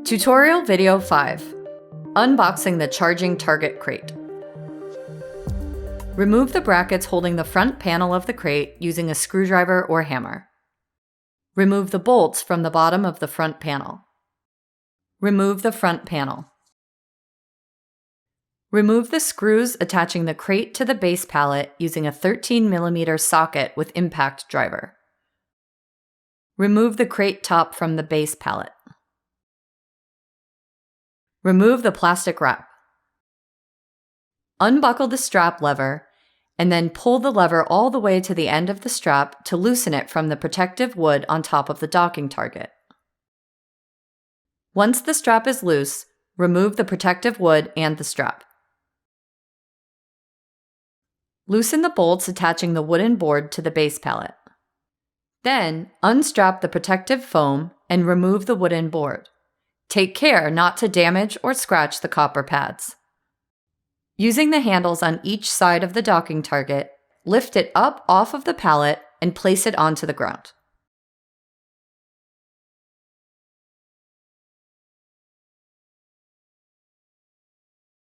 Tutorial Video 5. Unboxing the Charging Target Crate. Remove the brackets holding the front panel of the crate using a screwdriver or hammer. Remove the bolts from the bottom of the front panel. Remove the front panel. Remove the screws attaching the crate to the base pallet using a 13mm socket with impact driver. Remove the crate top from the base pallet. Remove the plastic wrap. Unbuckle the strap lever and then pull the lever all the way to the end of the strap to loosen it from the protective wood on top of the docking target. Once the strap is loose, remove the protective wood and the strap. Loosen the bolts attaching the wooden board to the base pallet. Then, unstrap the protective foam and remove the wooden board. Take care not to damage or scratch the copper pads. Using the handles on each side of the docking target, lift it up off of the pallet and place it onto the ground.